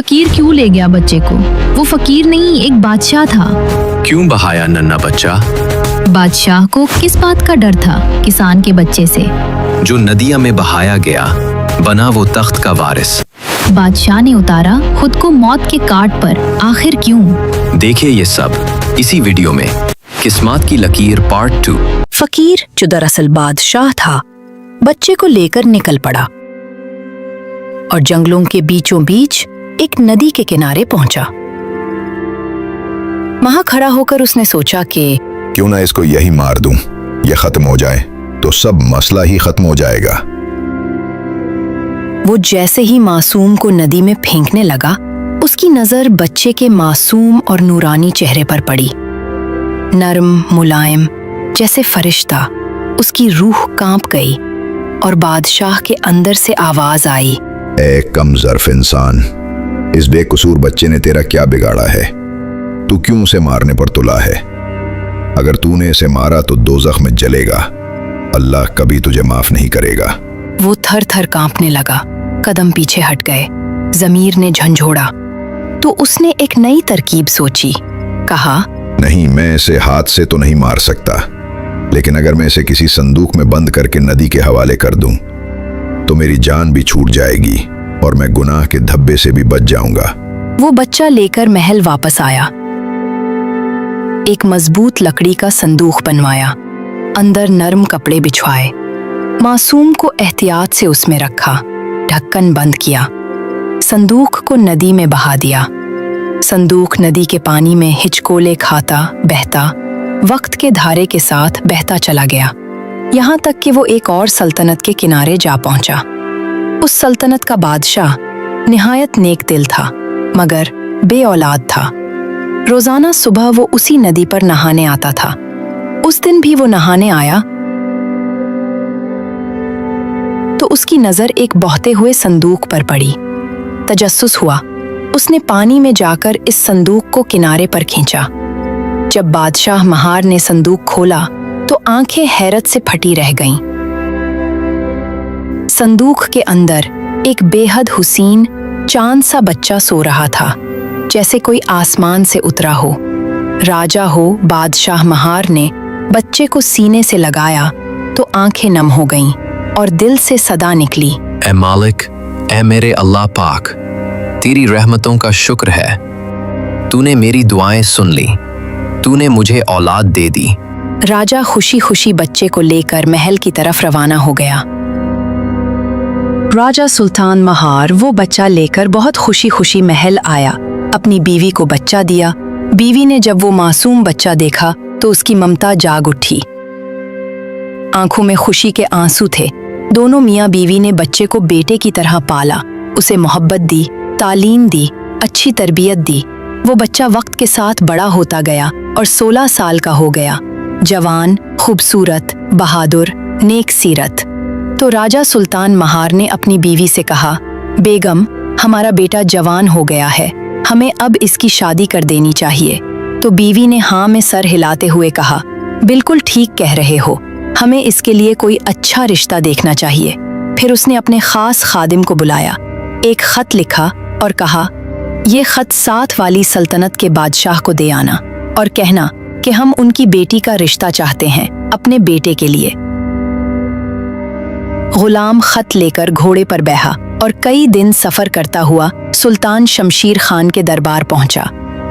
फकीर क्यों ले गया बच्चे को? वो फकीर नहीं, एक बादशाह था। क्यों बहाया नन्हा बच्चा? बादशाह को किस बात का डर था? किसान के बच्चे से। जो नदिया में बहाया गया, बना वो तख्त का वारिस। बादशाह ने उतारा खुद को मौत के काट पर, आखिर क्यों? देखिए ये सब इसी वीडियो में। किस्मत की लकीर पार्ट 2। फकीर जो दरअसल बादशाह था, बच्चे को लेकर निकल पड़ा और जंगलों के बीचों बीच एक नदी के किनारे पहुंचा। वहां खड़ा होकर उसने सोचा कि क्यों ना इसको यही मार दूं, ये खत्म हो जाए तो सब मसला ही खत्म हो जाएगा। वो जैसे ही मासूम को नदी में फेंकने लगा, उसकी नजर बच्चे के मासूम और नूरानी चेहरे पर पड़ी। नरम मुलायम जैसे फरिश्ता, उसकी रूह कांप गई और बादशाह के अंदर से आवाज आई, ए कम ज़र्फ इंसान, इस बेकसूर बच्चे ने तेरा क्या बिगाड़ा है? तू क्यों उसे मारने पर तुला है? अगर तूने इसे मारा तो दोज़ख में जलेगा। अल्लाह कभी तुझे माफ नहीं करेगा। वो थर थर कांपने लगा, कदम पीछे हट गए। ज़मीर ने झंझोड़ा तो उसने एक नई तरकीब सोची। कहा, नहीं, मैं इसे हाथ से तो नहीं मार सकता, लेकिन अगर मैं इसे किसी संदूक में बंद करके नदी के हवाले कर दूं तो मेरी जान भी छूट जाएगी और मैं गुनाह के धब्बे से भी बच जाऊंगा। वो बच्चा लेकर महल वापस आया। एक मजबूत लकड़ी का संदूक बनवाया, अंदर नरम कपड़े बिछवाए, मासूम को एहतियात से उसमें रखा, ढक्कन बंद किया, संदूक को नदी में बहा दिया। संदूक नदी के पानी में हिचकोले खाता बहता, वक्त के धारे के साथ बहता चला गया, यहाँ तक कि वो एक और सल्तनत के किनारे जा पहुंचा। उस सल्तनत का बादशाह निहायत नेक दिल था, मगर बे औलाद था। रोजाना सुबह वो उसी नदी पर नहाने आता था। उस दिन भी वो नहाने आया तो उसकी नजर एक बहते हुए संदूक पर पड़ी। तजस्सुस हुआ, उसने पानी में जाकर इस संदूक को किनारे पर खींचा। जब बादशाह महार ने संदूक खोला तो आंखें हैरत से फटी रह गईं। संदूक के अंदर एक बेहद हुसीन चांद सा बच्चा सो रहा था, जैसे कोई आसमान से उतरा हो। राजा हो बादशाह महार ने बच्चे को सीने से लगाया तो आंखें नम हो गईं और दिल से सदा निकली, ए मालिक, ए मेरे अल्लाह पाक, तेरी रहमतों का शुक्र है। तूने मेरी दुआएं सुन ली, तूने मुझे औलाद दे दी। राजा खुशी खुशी बच्चे को लेकर महल की तरफ रवाना हो गया। राजा सुल्तान महार वो बच्चा लेकर बहुत खुशी खुशी महल आया, अपनी बीवी को बच्चा दिया। बीवी ने जब वो मासूम बच्चा देखा तो उसकी ममता जाग उठी, आंखों में खुशी के आंसू थे। दोनों मियाँ बीवी ने बच्चे को बेटे की तरह पाला, उसे मोहब्बत दी, तालीम दी, अच्छी तरबियत दी। वो बच्चा वक्त के साथ बड़ा होता गया और 16 साल का हो गया, जवान, खूबसूरत, बहादुर, नेक सीरत। तो राजा सुल्तान महार ने अपनी बीवी से कहा, बेगम, हमारा बेटा जवान हो गया है, हमें अब इसकी शादी कर देनी चाहिए। तो बीवी ने हाँ में सर हिलाते हुए कहा, बिल्कुल ठीक कह रहे हो, हमें इसके लिए कोई अच्छा रिश्ता देखना चाहिए। फिर उसने अपने खास खादिम को बुलाया, एक खत लिखा और कहा, ये खत साथ वाली सल्तनत के बादशाह को दे आना और कहना कि हम उनकी बेटी का रिश्ता चाहते हैं अपने बेटे के लिए। गुलाम खत लेकर घोड़े पर बैठा और कई दिन सफर करता हुआ सुल्तान शमशीर खान के दरबार पहुंचा।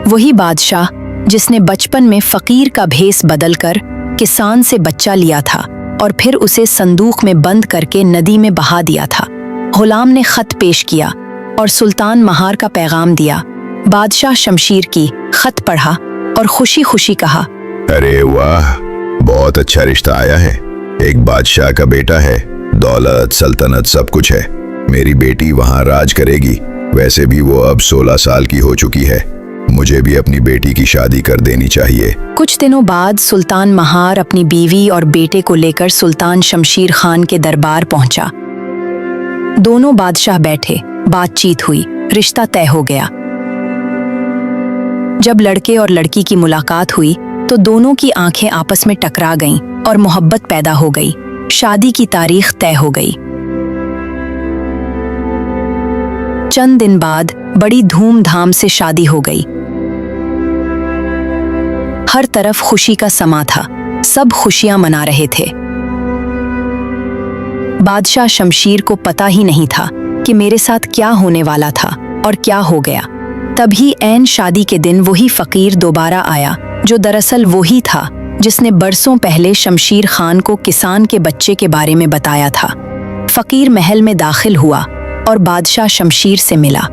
वही बादशाह जिसने बचपन में फकीर का भेस बदलकर किसान से बच्चा लिया था और फिर उसे संदूक में बंद करके नदी में बहा दिया था। गुलाम ने खत पेश किया और सुल्तान महार का पैगाम दिया। बादशाह शमशीर की खत पढ़ा और खुशी खुशी कहा, अरे वाह, बहुत अच्छा रिश्ता आया है। एक बादशाह का बेटा है, दौलत सल्तनत सब कुछ है। मेरी बेटी वहाँ राज करेगी। वैसे भी वो अब 16 साल की हो चुकी है, मुझे भी अपनी बेटी की शादी कर देनी चाहिए। कुछ दिनों बाद सुल्तान महार अपनी बीवी और बेटे को लेकर सुल्तान शमशीर खान के दरबार पहुंचा। दोनों बादशाह बैठे, बातचीत हुई, रिश्ता तय हो गया। जब लड़के और लड़की की मुलाकात हुई तो दोनों की आंखें आपस में टकरा गईं और मोहब्बत पैदा हो गई। शादी की तारीख तय हो गई। चंद दिन बाद बड़ी धूमधाम से शादी हो गई। हर तरफ खुशी का समा था, सब खुशियां मना रहे थे। बादशाह शमशीर को पता ही नहीं था कि मेरे साथ क्या होने वाला था और क्या हो गया। तभी ऐन शादी के दिन वही फकीर दोबारा आया, जो दरअसल वही था जिसने बरसों पहले शमशीर खान को किसान के बच्चे के बारे में बताया था। फकीर महल में दाखिल हुआ और बादशाह शमशीर से मिला।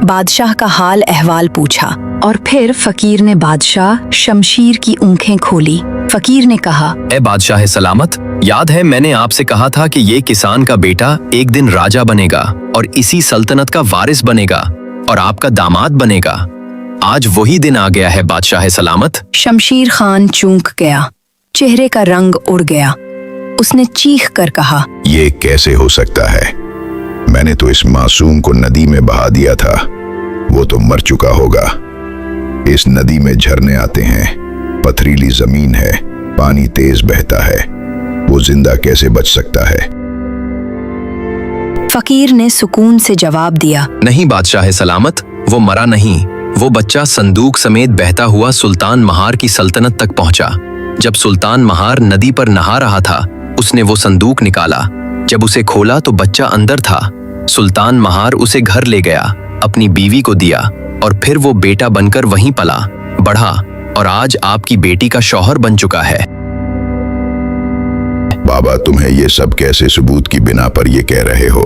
बादशाह का हाल अहवाल पूछा और फिर फकीर ने बादशाह शमशीर की आंखें खोली। फकीर ने कहा, ए बादशाह सलामत, याद है मैंने आपसे कहा था कि ये किसान का बेटा एक दिन राजा बनेगा और इसी सल्तनत का वारिस बनेगा और आपका दामाद बनेगा। आज वही दिन आ गया है बादशाह सलामत। शमशीर खान चूक गया, चेहरे का रंग उड़ गया। उसने चीख कर कहा, ये कैसे हो सकता है? मैंने तो इस मासूम को नदी में बहा दिया था, वो तो मर चुका होगा। इस नदी में झरने आते हैं, पथरीली जमीन है, पानी तेज बहता है, वो जिंदा कैसे बच सकता है? फकीर ने सुकून से जवाब दिया, नहीं बादशाह सलामत, वो मरा नहीं। वो बच्चा संदूक समेत बहता हुआ सुल्तान महार की सल्तनत तक पहुंचा। जब सुल्तान महार नदी पर नहा रहा था, उसने वो संदूक निकाला। जब उसे खोला तो बच्चा अंदर था। सुल्तान महार उसे घर ले गया, अपनी बीवी को दिया और फिर वो बेटा बनकर वहीं पला बढ़ा और आज आपकी बेटी का शौहर बन चुका है। बाबा, तुम्हें ये सब कैसे सबूत की बिना पर ये कह रहे हो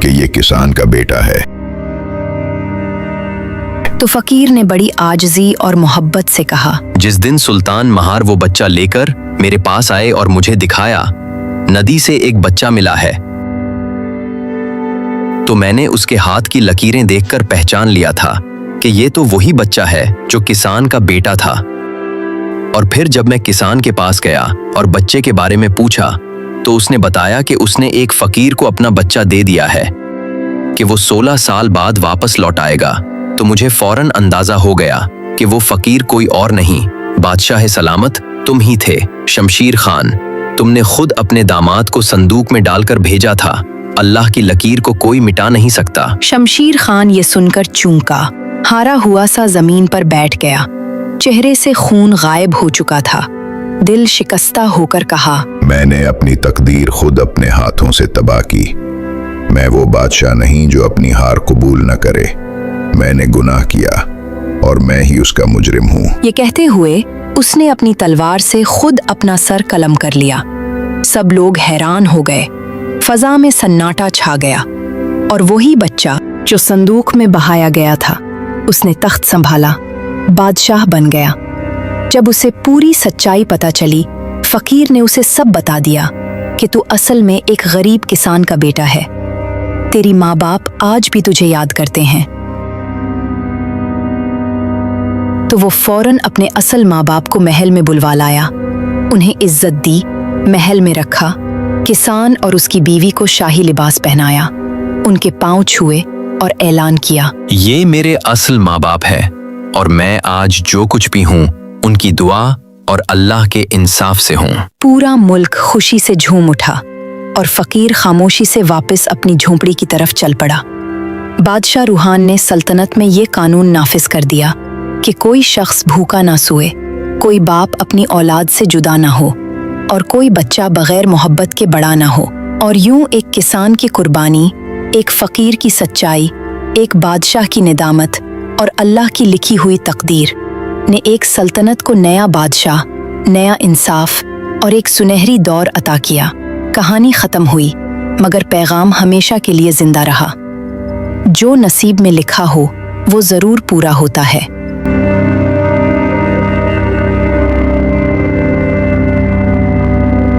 कि ये किसान का बेटा है? तो फकीर ने बड़ी आजिज़ी और मोहब्बत से कहा, जिस दिन सुल्तान महार वो बच्चा लेकर मेरे पास आए और मुझे दिखाया, नदी से एक बच्चा मिला है, तो मैंने उसके हाथ की लकीरें देखकर पहचान लिया था कि ये तो वही बच्चा है जो किसान का बेटा था। और फिर जब मैं किसान के पास गया और बच्चे के बारे में पूछा तो उसने बताया कि उसने एक फकीर को अपना बच्चा दे दिया है कि वो 16 साल बाद वापस लौट आएगा। तो मुझे फौरन अंदाजा हो गया कि वो फकीर कोई और नहीं, बादशाह सलामत तुम ही थे। शमशीर खान, तुमने खुद अपने दामाद को संदूक में डालकर भेजा था। अल्लाह की लकीर को कोई मिटा नहीं सकता। शमशीर खान ये सुनकर चूका, हारा हुआ सा जमीन पर बैठ गया। चेहरे से खून गायब हो चुका था। दिल शिकस्ता होकर कहा, मैंने अपनी तकदीर खुद अपने हाथों से तबाह की। मैं वो बादशाह नहीं जो अपनी हार कबूल न करे। मैंने गुनाह किया और मैं ही उसका मुजरिम हूँ। ये कहते हुए उसने अपनी तलवार से खुद अपना सर कलम कर लिया। सब लोग हैरान हो गए। फजा में सन्नाटा छा गया और वही बच्चा जो संदूक में बहाया गया था, उसने तख्त संभाला, बादशाह बन गया। जब उसे पूरी सच्चाई पता चली, फकीर ने उसे सब बता दिया कि तू असल में एक गरीब किसान का बेटा है। तेरी माँ बाप आज भी तुझे याद करते हैं। तो वो फौरन अपने असल माँ बाप को महल में बुलवा लाया, उन्हें इज्जत दी, महल में रखा। किसान और उसकी बीवी को शाही लिबास पहनाया, उनके पांव छुए और ऐलान किया, ये मेरे असल माँ बाप है और मैं आज जो कुछ भी हूँ उनकी दुआ और अल्लाह के इंसाफ से हूँ। पूरा मुल्क खुशी से झूम उठा और फकीर खामोशी से वापस अपनी झोंपड़ी की तरफ चल पड़ा। बादशाह रूहान ने सल्तनत में ये कानून नाफिज कर दिया कि कोई शख्स भूखा ना सोए, कोई बाप अपनी औलाद से जुदा ना हो और कोई बच्चा बगैर मोहब्बत के बड़ा ना हो। और यूं एक किसान की कुर्बानी, एक फकीर की सच्चाई, एक बादशाह की निदामत और अल्लाह की लिखी हुई तकदीर ने एक सल्तनत को नया बादशाह, नया इंसाफ और एक सुनहरी दौर अता किया। कहानी खत्म हुई, मगर पैगाम हमेशा के लिए जिंदा रहा। जो नसीब में लिखा हो वो जरूर पूरा होता है।